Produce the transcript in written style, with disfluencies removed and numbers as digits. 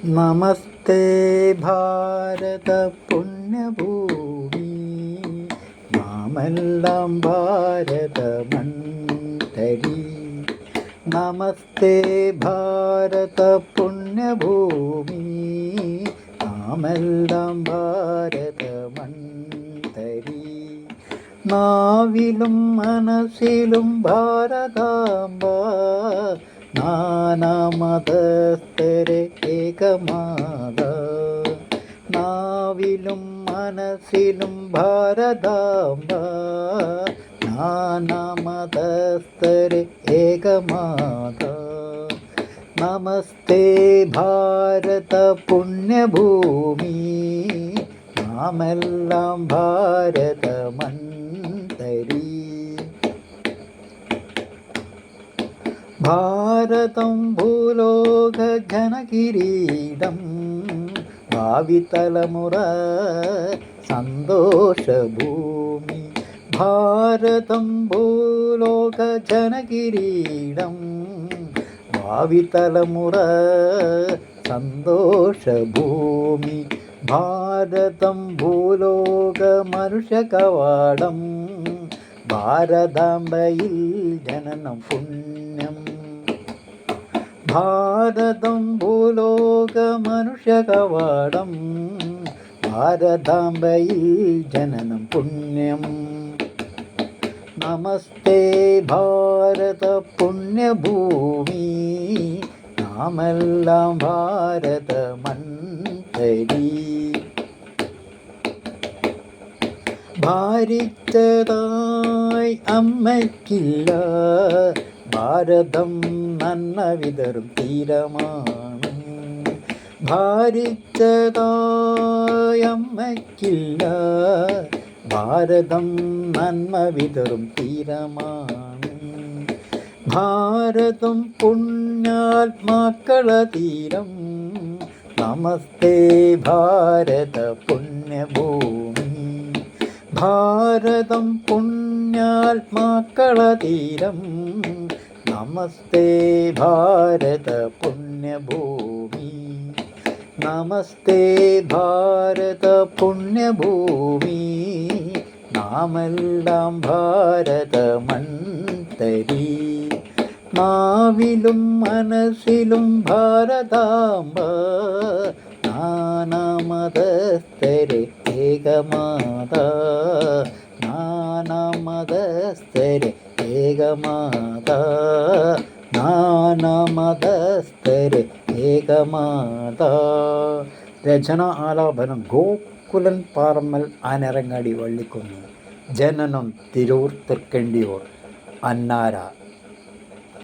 നമസ്തേ ഭാരത പുണ്യഭൂമി, നാമെല്ലാം ഭാരത മണ്ഡലി. നമസ്തേ ഭാരത പുണ്യഭൂമി, നാമെല്ലാം ഭാരത മണ്ഡലി. നാവിലും മനസ്സിലും ഭാരതാംബ, നാനാമതസ്ഥരെ ഏകമാത. നാവിലും മനസ്സിലും ഭാരതാംബ, നാനാമതസ്ഥരെ ഏകമാത. നമസ്തേ ഭാരത പുണ്യഭൂമി, നാമെല്ലാം ഭാരത മണ്ഡലി. ഭാരതം ഭൂലോക ജനകിരീടം, ഭാവി തലമുറ സന്തോഷഭൂമി. ഭാരതം ഭൂലോക ജനകിരീടം, ഭാവി തലമുറ സന്തോഷഭൂമി. ഭാരതം ഭൂലോക മനുഷ്യ കവാടം, ഭാരതാംബയിൽ ജനനം പുണ്യം. ഭാരതം ഭൂലോക മനുഷ്യ കവാടം, ഭാരതാംബയിൽ ജനനം പുണ്യം. നമസ്തേ ഭാരത പുണ്യഭൂമി, നാമെല്ലാം ഭാരത മണ്ഡലി. ഭാരിച്ചതായി അമ്മയ്ക്കില്ല, ഭാരതം നന്മ വിതറും തീരമാണ്. ഭാരിച്ചതായി അമ്മയ്ക്കില്ല, ഭാരതം നന്മ വിതറും തീരമാണ്. ഭാരതം പുണ്യാത്മാക്കള തീരം, നമസ്തേ ഭാരത പുണ്യഭൂമി. ഭാരതം പുണ്യാത്മാക്കള തീരം, നമസ്തേ ഭാരത പുണ്യഭൂമി. നമസ്തേ ഭാരത പുണ്യഭൂമി, നാമെല്ലാം ഭാരത മണ്ഡലി. നാവിലും മനസ്സിലും ഭാരതാംബ, നാനാമതസ്ഥരെ ഏകമാത. നാനാമതസ്ഥരെ ഏകമാത, നാനാമതസ്ഥരെ ഏകമാത. രചന ആലാപനം ഗോകുലൻ പാറമ്മൽ ആനരങ്ങാടി വള്ളിക്കുന്ന്. ജനനം തിരൂർ തൃക്കണ്ടിയൂർ അന്നാര.